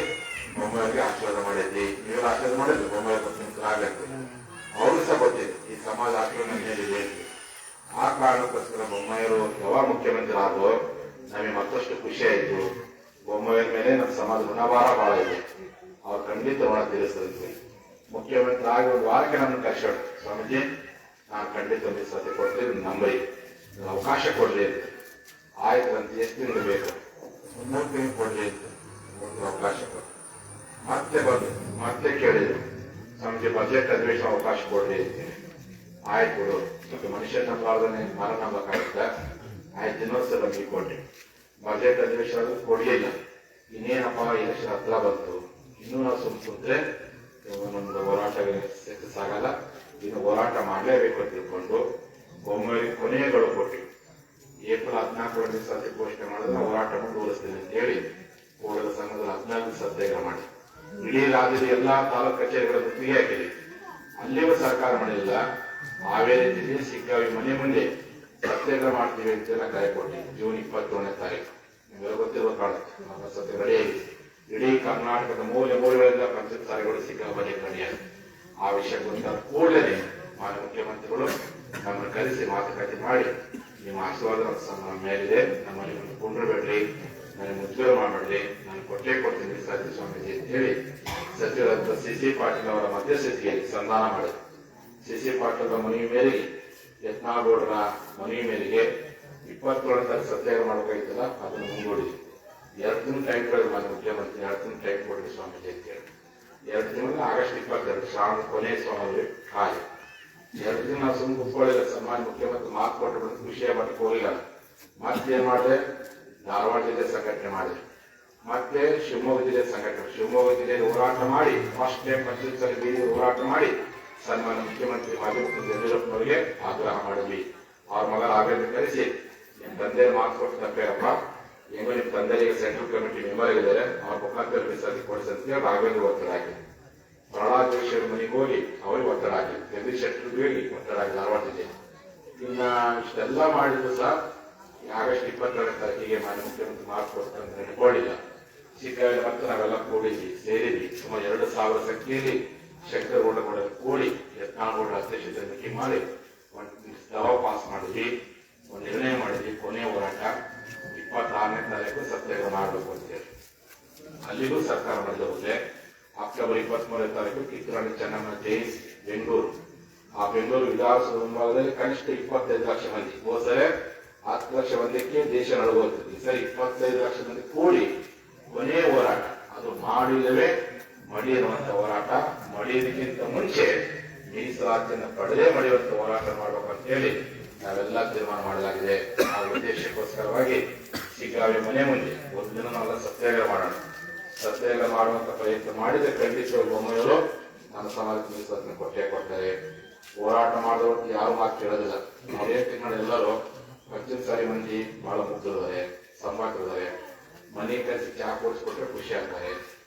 ಬೊಮ್ಮಾಯಿಗೆ ಆಶೀರ್ವಾದ ಮಾಡಿದ್ವಿ. ನೀವೆಲ್ಲ ಆಶೀರ್ವಾದ ಮಾಡಿದ್ರು ಬೊಮ್ಮಾಯಿ ಆಗತ್ತೆ. ಅವ್ರಿಗೂ ಸಹ ಗೊತ್ತಿದೆ ಈ ಸಮಾಜ ಆಶೀರ್ವಾದ ಮೇಲಿದೆ. ಆ ಕಾರಣಕ್ಕೋಸ್ಕರ ಬೊಮ್ಮಾಯಿರು ಯಾವಾಗ ಮುಖ್ಯಮಂತ್ರಿ ಆದ್ರೂ ನಮಗೆ ಮತ್ತಷ್ಟು ಖುಷಿ ಆಯಿತು. ಬೊಮ್ಮಾಯಿಯ ಮೇಲೆ ನಮ್ಮ ಸಮಾಜ ಋಣಭಾರ ಬಹಳ ಇದೆ. ಅವ್ರು ಖಂಡಿತ ಋಣ ತೀರಿಸಿದ್ವಿ. ಮುಖ್ಯಮಂತ್ರಿ ಆಗಿ ಒಂದು ವಾರಕ್ಕೆ ನಮ್ಮನ್ನು ಕರ್ಸೋಣ, ಸ್ವಾಮೀಜಿ ನಾನು ಖಂಡಿತ ಮೀಸಲಾತಿ ಕೊಡ್ತೀವಿ, ನಂಬರಿ ಅವಕಾಶ ಕೊಡ್ರಿ ಅಂತ. ಆಯ್ತು ಅಂತ ಎಷ್ಟು ತಿಂಗಳು ಬೇಕು, 3 ತಿಂಗಳು ಕೊಡ್ರಿ ಅಂತ ಅವಕಾಶ ಕೊಟ್ಟು ಮತ್ತೆ ಬಂದು ಮತ್ತೆ ಕೇಳಿದ್ರು, ಸ್ವಾಮೀಜಿ ಬಜೆಟ್ ಅಧಿವೇಶನ ಅವಕಾಶ ಕೊಡ್ರಿ ಅಂತ. ಆಯ್ತು ಬಿಡು, ಮತ್ತೆ ಮನುಷ್ಯ ನಂಬಾರ್ದನೆ ಮರ ನಂಬಕ್ಕಾಗುತ್ತೆ. ಆಯ್ತು ಇನ್ನೊಂದ್ಸಲ ನಮಗೆ ಕೊಟ್ರಿ. ಬಜೆಟ್ ಅಧಿವೇಶನ ಕೊಡ್ಲಿಲ್ಲ. ಇನ್ನೇನಪ್ಪ ಎಲೆಕ್ಷನ್ ಹತ್ರ ಬಂತು, ಇನ್ನೂ ನಾವು ಸುಮ್ಕುಂತ್ರೆ ನಮ್ದು ಹೋರಾಟ ಸಕ್ಸಸ್ ಆಗಲ್ಲ, ಇನ್ನು ಹೋರಾಟ ಮಾಡಲೇಬೇಕು ಅಂತ ತಿಳ್ಕೊಂಡು ಬೊಮ್ಮಾಯಿಗೆ ಕೊನೆಗಳು ಕೊಟ್ಟು ಏಪ್ರಿಲ್ 14 ಮೀಸಲಾತಿ ಘೋಷಣೆ ಮಾಡಿದ್ರೆ ಹೋರಾಟ ಮುಂದುವರಿಸ್ತೀನಿ ಅಂತ ಹೇಳಿ ಕೂಡಲ ಸಂಘದಲ್ಲಿ 14 ಸತ್ಯಾಗ್ರಹ ಮಾಡಿ ಇಡೀ ರಾಜ್ಯದ ಎಲ್ಲಾ ತಾಲೂಕು ಕಚೇರಿಗಳ ಮುತ್ತಿಗೆ ಹಾಕಿದೆ. ಅಲ್ಲಿಯೂ ಸರ್ಕಾರ ಮಾಡಲಿಲ್ಲ. ಹಾವೇರಿ ಜಿಲ್ಲೆ ಸಿಗ್ಗಾವಿ ಮನೆ ಮುಂದೆ ಸತ್ಯಾಗ್ರಹ ಮಾಡ್ತೀವಿ ಅಂತೆಲ್ಲ ಕರೆ ಕೊಟ್ಟಿ. ಜೂನ್ 21ನೇ ತಾರೀಕು ನಿಮ್ಗೆಲ್ಲ ಗೊತ್ತಿರುವ ಕಾಣುತ್ತೆ. ಸತ್ಯ ರೆಡಿಯಾಗಿದೆ. ಇಡೀ ಕರ್ನಾಟಕದ ಮೂಲೆಗಳಿಂದ ಪಂಚಾಯತ್ಗಳು ಸಿಗ್ಗಾವಿ ಮನೆ ರೆಡಿಯಾಗಿದೆ. ಆ ವಿಷಯ ಗೊತ್ತಾದ ಕೂಡಲೇ ಮಾನ್ಯ ಮುಖ್ಯಮಂತ್ರಿಗಳು ನಮ್ಮನ್ನು ಕರೆಸಿ ಮಾತುಕತೆ ಮಾಡಿ ನಿಮ್ಮ ಆಶೀರ್ವಾದ ನಮ್ಮ ಮೇಲಿದೆ. ನಮ್ಮಲ್ಲಿ ಒಂದು ಕುಂಡ್ರಬೇಡ್ರಿ, ನನಗೆ ಮುಜುಗರ ಮಾಡಬೇಡ್ರಿ, ನಾನು ಕೊಟ್ಟೆ ಕೊಡ್ತೀನಿ ಸಾಧ್ಯ ಸ್ವಾಮೀಜಿ ಅಂತ ಹೇಳಿ ಸಚಿವರಾದ ಸಿ ಪಾಟೀಲ್ ಅವರ ಮಧ್ಯಸ್ಥಿತಿಯಲ್ಲಿ ಸಂಧಾನ ಮಾಡಿದ್ರು. ಸಿ ಪಾಟೀಲ್ ಮನವಿ ಮೇರೆಗೆ ಯತ್ನಾಳಗೌಡರ ಮನವಿ ಮೇರೆಗೆ 27 ತಾರೀಕು ಸತ್ಯಾಗ್ರಹ ಮಾಡಬೇಕಾಗಿತ್ತಲ್ಲ, ಅದನ್ನು ಮುಂದೂಡಿದ್ವಿ. 2 ದಿನ ಟೈಮ್ ಕೊಡಿದ್ರು ಮಾನ್ಯ ಮುಖ್ಯಮಂತ್ರಿ, 2 ದಿನ ಟೈಮ್ ಕೊಡ್ರಿ ಸ್ವಾಮೀಜಿ ಅಂತ ಹೇಳಿ 2 ದಿನ ಆಗಸ್ಟ್ 22 ಶ್ರಾವಣ ಕೊನೆ ಸ್ವಾಮಿ ಖಾಲಿ 2 ದಿನ ನಾವು ಸುಮ್ಮನೆ ಕುತ್ಕೊಳ್ಳಿಲ್ಲ. ಸನ್ಮಾನ್ಯ ಮುಖ್ಯಮಂತ್ರಿ ಮಾತು ಕೊಟ್ಟು ಬಂದು ವಿಷಯ ಮಟ್ಟಕ್ಕೆ ಹೋಗಿಲ್ಲ. ಮತ್ತೇನ್ ಮಾಡಿದೆ, ಧಾರವಾಡ ಜಿಲ್ಲೆ ಸಂಘಟನೆ ಮಾಡಿದೆ, ಮತ್ತೆ ಶಿವಮೊಗ್ಗ ಜಿಲ್ಲೆ ಸಂಘಟನೆ, ಶಿವಮೊಗ್ಗ ಜಿಲ್ಲೆಯಲ್ಲಿ ಹೋರಾಟ ಮಾಡಿ ಫಸ್ಟ್ ಟೈಮ್ ಪಂಚಾಯತ್ ಬೀದಿ ಹೋರಾಟ ಮಾಡಿ ಸನ್ಮಾನ್ಯ ಮುಖ್ಯಮಂತ್ರಿ ಮಾಜಿ ಮುಖ್ಯಮಂತ್ರಿ ಯಡಿಯೂರಪ್ಪನವರಿಗೆ ಆಗ್ರಹ ಮಾಡಿದ್ವಿ. ಅವ್ರ ಮಗ ರಾಘವೇಂದ್ರ ಕರೆಸಿ, ನಿಮ್ ತಂದೆ ಮಾತು ಕೊಟ್ಟು ತಪ್ಪೇರಪ್ಪ, ಹೆಂಗೋ ನಿಮ್ ತಂದೆಗೆ ಸೆಂಟ್ರಲ್ ಕಮಿಟಿ ಮೆಂಬರ್ ಇದ್ದಾರೆ, ಅವ್ರ ಮುಖಾಂತರ ಮೀಸಲಾತಿ ಕೊಡಿಸಿ ಅಂತ ಹೇಳಿ ರಾಘವೇಂದ್ರ ಒತ್ತಡ ಹಾಕಿದ್ರು. ಪ್ರಹ್ಲಾದ್ ಜೋಶಿ ಅವ್ರ ಮನೆಗೆ ಹೋಗಿ ಅವ್ರಿಗೆ ಒತ್ತಡ ಹಾಕಿದ್ರು, ಜಗದೀಶ್ ಶೆಟ್ಟರ್ಗೆ ಹೋಗಿ ಒತ್ತಡ ಹಾಕಿ ಧಾರವಾಡ ಜಿಲ್ಲೆ. ಇನ್ನ ಇಷ್ಟೆಲ್ಲ ಮಾಡಿದ್ರು ಸಹ ಆಗಸ್ಟ್ 22 ತಾರೀಕಿಗೆ ಮಾನ್ಯ ಮುಖ್ಯಮಂತ್ರಿ ಮಾತು ಕೊಡ್ತಂತ ನೆನಕೊಂಡಿಲ್ಲ. ಸಿಕ್ಕಾಗಿ ಮತ್ತೆ ನಾವೆಲ್ಲ ಕೂಡಿದ್ವಿ, ಸೇರಿದ್ವಿ. ಸುಮಾರು 2,000 ಸಂಖ್ಯೆಯಲ್ಲಿ ಶಂಕರಗೌಡ ಕೂಡಿ ಯತ್ನಾಳಗೌಡ ಅಧ್ಯಕ್ಷತೆ ಮೀಟಿಂಗ್ ಮಾಡಿ ಒಂದು ದವಾ ಪಾಸ್ ಮಾಡಿದ್ವಿ, ಒಂದು ನಿರ್ಣಯ ಮಾಡಿದ್ವಿ. ಕೊನೆಯ ಹೋರಾಟ 26ನೇ ತಾರೀಕು ಸತ್ಯಾಗ್ರಹ ಮಾಡಬೇಕು ಅಂತೇಳಿ ಅಲ್ಲಿಗೂ ಸರ್ಕಾರ ಮಾಡಿದೆ. ಅಕ್ಟೋಬರ್ 23ನೇ ತಾರೀಕು ಕಿತ್ತೂರಾಣಿ ಚೆನ್ನಮ್ಮ ಜಯಂತಿ ಬೆಂಗಳೂರು. ಆ ಬೆಂಗಳೂರು ವಿಧಾನಸಭಾ ಮುಂಭಾಗದಲ್ಲಿ ಕನಿಷ್ಠ 25 ಲಕ್ಷ ಮಂದಿ, ಹೋದರೆ 10 ಲಕ್ಷ ಮಂದಿಗೆ ದೇಶ ನಡುಗುತ್ತದೆ. ಈ ಸರಿ 25 ಲಕ್ಷ ಮಂದಿ ಕೂಡಿ ಕೊನೆಯ ಹೋರಾಟ, ಅದು ಮಾಡಿಲ್ಲವೇ ಮಡಿ ಅನ್ನುವಂತ ಹೋರಾಟ. ಮಡಿಯೋದಕ್ಕಿಂತ ಮುಂಚೆ ಮೀಸಲಾತಿಯನ್ನು ಪಡೆದೇ ಮಡಿಯುವಂತ ಹೋರಾಟ ಮಾಡಬೇಕು ಅಂತ ಹೇಳಿ ನಾವೆಲ್ಲ ತೀರ್ಮಾನ ಮಾಡಲಾಗಿದೆ. ಆ ಉದ್ದೇಶಕ್ಕೋಸ್ಕರವಾಗಿ ಶಿಗ್ಗಾವಿ ಮನೆ ಮುಂದೆ ಒಂದು ದಿನ ನಾವೆಲ್ಲ ಸತ್ಯಾಗ್ರಹ ಮಾಡೋಣ. ಸತ್ಯಾಗ್ರಹ ಮಾಡುವಂತ ಪ್ರಯತ್ನ ಮಾಡಿದ್ರೆ ಖಂಡಿತವಾಗಿ ಬೊಮ್ಮೆಯವರು ನಮ್ಮ ಸಮಾಜಕ್ಕೆ ಮೀಸಲಾತಿನ ಕೊಟ್ಟೇ ಕೊಡ್ತಾರೆ. ಹೋರಾಟ ಮಾಡಿದವರು ಯಾರು ಮಾತು ಕೇಳೋದಿಲ್ಲ. ನಾವೇ ತಿಂಗಳು ಎಲ್ಲರೂ ಪಂಚಮ ಸಾರಿ ಮಂದಿ ಬಹಳ ಮುಗ್ದಿದ್ದಾರೆ, ಸಂಭಾಕಿದ್ದಾರೆ. ಮನೆ ಕಲಿಸಿ ಚಾ ಕೊಡಿಸ್ಕೊಟ್ರೆ ಖುಷಿ ಆಗ್ತಾರೆ,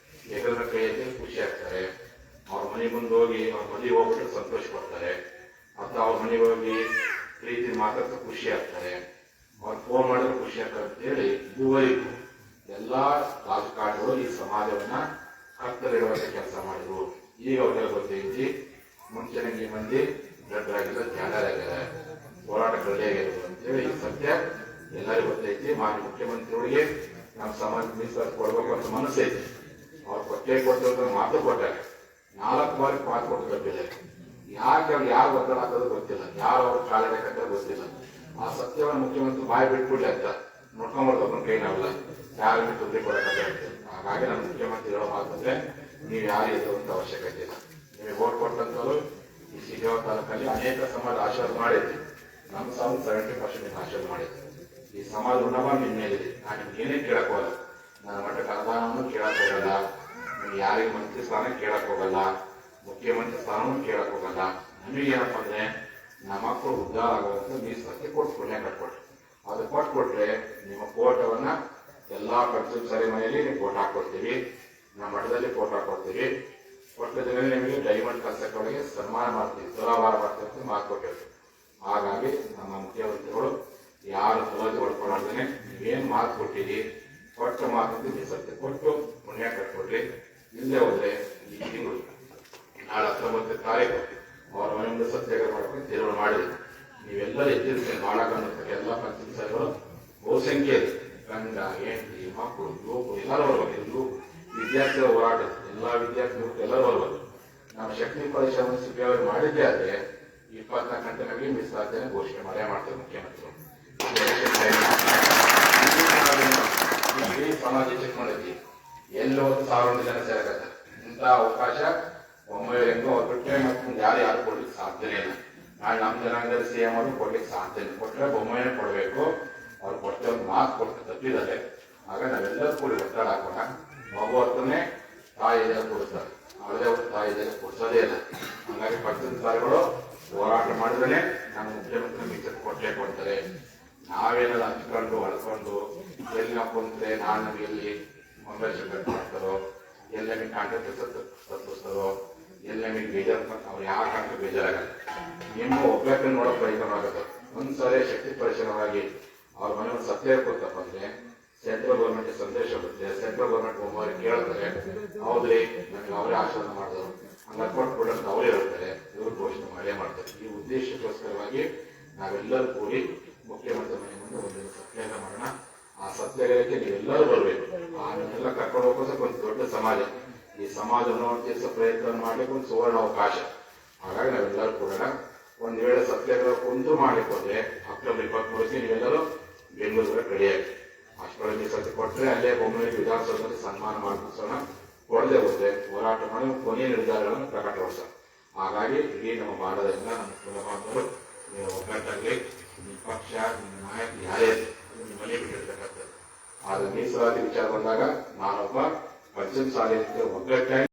ಎಗರ ಕೈಯಲ್ಲಿ ಖುಷಿ ಆಗ್ತಾರೆ. ಅವ್ರ ಮನೆ ಮುಂದೆ ಹೋಗಿ ಅವ್ರ ಮನೆಗೆ ಹೋಗ್ಬಿಟ್ರೆ ಸಂತೋಷ ಪಡ್ತಾರೆ, ಅಥವಾ ಅವ್ರ ಮನೆಗೆ ಹೋಗಿ ಪ್ರೀತಿ ಮಾತಾಡ್ತಾ ಖುಷಿ ಆಗ್ತಾರೆ, ಅವ್ರು ಫೋನ್ ಮಾಡಿದ್ರೆ ಖುಷಿ ಆಗ್ತಾರೆ ಅಂತ ಹೇಳಿ ಇದುವರೆಗೂ ಎಲ್ಲಾ ರಾಜಕಾರಣಿಗಳು ಈ ಸಮಾಜವನ್ನ ಕತ್ತಲಿಡುವಂತ ಕೆಲಸ ಮಾಡಿದ್ರು. ಈಗ ಅವ್ರಿಗೆಲ್ಲ ಗೊತ್ತೈತಿ, ಮುಂಚೆನಂಗೆ ಮಂದಿ ದೊಡ್ಡರಾಗಿಲ್ಲ, ಜಾಣರಾಗಿದ್ದಾರೆ, ಹೋರಾಟ ಕಡಿಯಾಗಿರೋದು ಅಂತೇಳಿ ಈ ಸತ್ಯ ಎಲ್ಲರಿಗೂ ಗೊತ್ತೈತಿ. ಮಾನ್ಯ ಮುಖ್ಯಮಂತ್ರಿಗಳಿಗೆ ನಮ್ಮ ಸಮಾಜ ಮೀಸಲಾತಿ ಕೊಡ್ಬೇಕು ಅಂತ ಮನಸ್ಸೈತಿ. ಅವ್ರು ಕೊಟ್ಟೆ ಕೊಡ್ತಾರೆ, ಮಾತು ಕೊಟ್ಟಾರೆ, 4 ಬಾರಿ ಮಾತು ಕೊಟ್ಟು ತಪ್ಪಿದೆ. ಯಾಕೆ ಅವ್ರು ಯಾರು ಒತ್ತಡ ಹಾಕೋದು ಗೊತ್ತಿಲ್ಲ, ಯಾರು ಅವ್ರ ಕಾಲಿಡಕಂತ ಗೊತ್ತಿಲ್ಲ. ಆ ಸತ್ಯವನ್ನು ಮುಖ್ಯಮಂತ್ರಿ ಬಾಯಿ ಬಿಟ್ಬಿಡ್ಲಿ ಅಂತ ನೋಡ್ಕೊಂಡ್ಬಾರ್ದು, ಅವ್ರ ಕೈ ನಾವಲ್ಲ, ಯಾರಿಗೆ ತೊಂದರೆ ಕೊಡಕಂತ. ಹಾಗಾಗಿ ನಮ್ಮ ಮುಖ್ಯಮಂತ್ರಿ ಹೇಳೋ ಮಾತಂದ್ರೆ, ನೀವು ಯಾರು ಎದುರುವಂತ ಅವಶ್ಯಕತೆ ಇಲ್ಲ. ನಿಮಗೆ ವೋಟ್ ಕೊಟ್ಟಂತವರು ಈ ಸಿಗೋ ತಾಲೂಕಲ್ಲಿ ಅನೇಕ ಸಮಾಜ ಆಶೀರ್ವಾದ ಮಾಡಿದ್ವಿ. ನಮ್ಮ ಸಮಾಜ 70% ಆಶೀರ್ವಾದ ಮಾಡಿದ್ವಿ. ಈ ಸಮಾಜ ಋಣವ ನಿಮ್ಮ ಮೇಲಿದೆ. ನಾನು ನಿಮ್ಗೆ ಏನೇ ಕೇಳಕ್ ಹೋಗಲ್ಲ, ನನ್ನ ಮಟ್ಟಕ್ಕೆ ಅನುದಾನವನ್ನು ಕೇಳಕ್ ಹೋಗಲ್ಲ, ನಿಮ್ಗೆ ಯಾರಿಗೆ ಮಂತ್ರಿ ಸ್ಥಾನ ಕೇಳಕ್ ಹೋಗಲ್ಲ, ಮುಖ್ಯಮಂತ್ರಿ ಸ್ಥಾನವನ್ನು ಕೇಳಕ್ ಹೋಗಲ್ಲ. ನಮಗೇನಪ್ಪ ಅಂದ್ರೆ ನಮ್ಮ ಮಕ್ಕಳು ಉದ್ಧಾರ ಆಗುವಂತ ಮೀಸಲಾತಿ ಕೊಟ್ಟು ಪುಣ್ಯ ಕಟ್ಕೊಟ್ರಿ. ಅದು ಕೊಟ್ಕೊಟ್ರೆ ನಿಮ್ಮ ಫೋಟೋವನ್ನ ಎಲ್ಲಾ ಪಂಚಾಯತ್ ಸರಿ ಮನೆಯಲ್ಲಿ ನೀವು ಫೋಟೋ ಹಾಕೊಡ್ತೀವಿ, ನಮ್ಮ ಮಠದಲ್ಲಿ ಫೋಟೋ ಹಾಕೊಡ್ತೀವಿ. ಕೊಟ್ಟ ದಿನ ನಿಮಗೆ ಡೈಮಂಡ್ ಕಲ್ಸಕ್ಕೆ ಸನ್ಮಾನ ಮಾಡ್ತೀವಿ, ತುಲಾಭಾರ ಮಾಡ್ತೀವಿ ಅಂತ ಮಾತು ಕೊಟ್ಟಿರ್ತೀವಿ. ಹಾಗಾಗಿ ನಮ್ಮ ಮುಖ್ಯಮಂತ್ರಿಗಳು ಯಾರು ತುಲಾಜಿ ಹೊಡ್ಕೊಳ್ಳೋದೇನೆ ನೀವೇನ್ ಮಾತು ಕೊಟ್ಟಿರಿ, ಕೊಟ್ಟ ಮಾತು ಮೀಸಲಾತಿ ಕೊಟ್ಟು ಪುಣ್ಯ ಕಟ್ಕೊಟ್ರಿ. ಇಲ್ಲೇ ಹೋದ್ರೆ ಈ ತಿಂಗಳು ನಾಳೆ 19ನೇ ತಾರೀಕು ಅವರ ಮನೆ ಮುಂದೆ ಸತ್ಯಾಗ್ರಹ ಮಾಡ್ಕೊಂಡು ತೀರ್ಮಾನ ಮಾಡಿದ್ರು. ನೀವೆಲ್ಲ ಎದ್ದಿರ್ತೀರಿ, ಮಾಡಕ್ಕಂತ ಎಲ್ಲ ಪಂಚಾಯತ್ ಸರಿಗಳು ಬಹುಸಂಖ್ಯೆ ಇದೆ. ಗಂಡ, ಹೆಂಡತಿ, ಮಕ್ಕಳು, ಯುವಕರು ಎಲ್ಲರೂ ಬರ್ಬೇಕು. ವಿದ್ಯಾರ್ಥಿಗಳ ಹೋರಾಟ, ಎಲ್ಲಾ ವಿದ್ಯಾರ್ಥಿಗಳು ಎಲ್ಲರೂ ಬರ್ಬೇಕು. ನಾವು ಶಕ್ತಿ ಪರಿಶ್ರಮ ಸಿಬ್ಬಿ ಮಾಡಿದ್ದೆ ಆದ್ರೆ 24 ಗಂಟೆನಾಗಿ ಮೀಸಲಾತಿಯನ್ನು ಘೋಷಣೆ ಮಾಡೇ ಮಾಡ್ತಾರೆ ಮುಖ್ಯಮಂತ್ರಿಗಳು. ಸಮಾಜ ಚೆಕ್ ಮಾಡಿದ್ವಿ, ಎಲ್ಲೋ 1000 ಜನ ಸೇರಕತ್ತಾರೆ. ಇಂಥ ಅವಕಾಶ ಒಮ್ಮೆ ಹೆಂಗೋ ಅವ್ರು ಬಿಟ್ಟರೆ ಮತ್ತೆ ಯಾರು ಕೊಡ್ಲಿಕ್ಕೆ ಸಾಧ್ಯನೇ ಇಲ್ಲ. ನಾಳೆ ನಮ್ಮ ಜನಾಂಗದಲ್ಲಿ ಸಿಎಂ ಅವರು ಕೊಡ್ಲಿಕ್ಕೆ ಸಾಧ್ಯ ಇಲ್ಲ. ಕೊಟ್ಟರೆ ಬೊಮ್ಮೆನೇ ಕೊಡಬೇಕು. ಅವ್ರು ಕೊಟ್ಟೆ ಒಂದು ಮಾತು ಕೊಟ್ಟು ತಪ್ಪಿದ್ದಾರೆ. ಆಗ ನಾವೆಲ್ಲರೂ ಕೂಡಿ ಒತ್ತಡ ಹಾಕೋಣ. ಮಗು ಹೊತ್ತನ್ನೇ ತಾಯಿ ಇದೆಲ್ಲ ಕೊಡಿಸ್ತಾರೆ, ಅವಳೇ ಅವ್ರ ತಾಯಿ ಇದೆಲ್ಲ ಕೊಡಿಸೋದೇ ಇಲ್ಲ. ಹಾಗಾಗಿ ಪಂಚಾಯತ್ ಸಾರಿಗಳು ಹೋರಾಟ ಮಾಡಿದ್ರೆ ನಮ್ಮ ಮುಖ್ಯಮಂತ್ರಿ ಮೀಸಲು ಕೊಟ್ಟೆ ಕೊಡ್ತಾರೆ. ನಾವೇನಾದ್ರು ಹಂಚ್ಕೊಂಡು ಹೊಳ್ಕೊಂಡು ಎಲ್ಲಿ ನಾವು ಕುಂತ್ರೆ ನಾನು ಎಲ್ಲಿ ಮೊಬೈಲ್ ಸೆಕ್ರೆಟ್ ಮಾಡ್ತಾರೋ, ಎಲ್ಲಿ ನಮಗೆ ಕಾಂಟ್ಯಾಕ್ಟ್ ತಪ್ಪಿಸ್ತಾರೋ, ಎಲ್ಲಿ ನಮಗೆ ಬೇಜಾರು ಅವ್ರು ಯಾವ ಕಾಂಟ್ಯಾಕ್ಟ್ ಬೇಜಾರಾಗಲ್ಲ. ನಿಮ್ಮ ಒಬ್ಬಕ್ಕೆ ನೋಡೋ ಪ್ರಯತ್ನ ಆಗುತ್ತೆ. ಒಂದ್ಸರಿ ಶಕ್ತಿ ಪರಿಶ್ರಮವಾಗಿ ಅವ್ರ ಮನೆ ಒಂದು ಸತ್ಯ ಕೊಡ್ತಪ್ಪ ಅಂದ್ರೆ ಸೆಂಟ್ರಲ್ ಗೌರ್ಮೆಂಟ್ ಸಂದೇಶ ಬರುತ್ತೆ. ಸೆಂಟ್ರಲ್ ಗೌರ್ಮೆಂಟ್ ಒಬ್ಬರು ಕೇಳ್ತಾರೆ, ಹೌದ್ರಿ ನನಗೆ ಅವರೇ ಆಶೀರ್ವಾದ ಮಾಡಿದ್ರು ಹಂಗ ಕೊಟ್ಬಿಟ್ಟು ಅಂತ ಅವರೇ ಹೇಳ್ತಾರೆ, ಇವರು ಘೋಷಣೆ ಮಾಡೇ ಮಾಡ್ತಾರೆ. ಈ ಉದ್ದೇಶಕ್ಕೋಸ್ಕರವಾಗಿ ನಾವೆಲ್ಲರೂ ಕೂಡಿ ಮುಖ್ಯಮಂತ್ರಿ ಮನೆ ಮುಂದೆ ಒಂದು ಸತ್ಯಾಗ್ರಹ ಮಾಡೋಣ. ಆ ಸತ್ಯಾಗ್ರಹಕ್ಕೆ ನೀವೆಲ್ಲರೂ ಬರಬೇಕು. ನಿಮ್ಮೆಲ್ಲ ಕರ್ಕೊಂಡು ಹೋಗೋದಕ್ಕೆ ಒಂದು ದೊಡ್ಡ ಸಮಾಜ, ಈ ಸಮಾಜವನ್ನು ಉತ್ತೇಜಿಸೋ ಪ್ರಯತ್ನ ಮಾಡ್ಲಿಕ್ಕೆ ಒಂದು ಸುವರ್ಣ ಅವಕಾಶ. ಹಾಗಾಗಿ ನಾವೆಲ್ಲರೂ ಕೂಡ ಒಂದು ವೇಳೆ ಸತ್ಯಾಗ್ರಹ ಕುಂತು ಮಾಡ್ಲಿಕ್ಕೆ ಹೋದ್ರೆ ಅಕ್ಟೋಬರ್ 23 ನೀವೆಲ್ಲರೂ ಬೆಂಗಳೂರಿಗೆ ರೆಡಿಯಾಗಿ ಅಷ್ಟೊಳಗೆ ಸತ್ಯ ಕೊಟ್ಟರೆ ಅಲ್ಲೇ ಬೊಮ್ಮನಹಳ್ಳಿ ವಿಧಾನಸೌಧದಲ್ಲಿ ಸನ್ಮಾನ ಮಾಡಿಸೋಣ. ಕೊಡದೆ ಹೋದ್ರೆ ಹೋರಾಟ ಮಾಡಿ ಕೊನೆಯ ನಿರ್ಧಾರಗಳನ್ನು ಪ್ರಕಟಗೊಳಿಸೋಣ. ಹಾಗಾಗಿ ಇಡೀ ನಮ್ಮ ಭಾರತದಿಂದ ನಮ್ಮ ಕುಲಬಾಂಧವರು ನೀವು ಒಗ್ಗಟ್ಟಾಗಲಿ, ನಿಮ್ಮ ಪಕ್ಷ, ನಿಮ್ಮ ನಾಯಕ ಯಾರೇ ನಿಮ್ಮ ಮನೆ ಬಿಟ್ಟಿರ್ತಕ್ಕಂಥದ್ದು. ಆದ್ರೆ ಮೀಸಲಾತಿ ವಿಚಾರ ಬಂದಾಗ ನಾನೊಬ್ಬ ಪಂಚಮ ಶಾಲೆ ಒಗ್ಗಟ್ಟಾಗಿ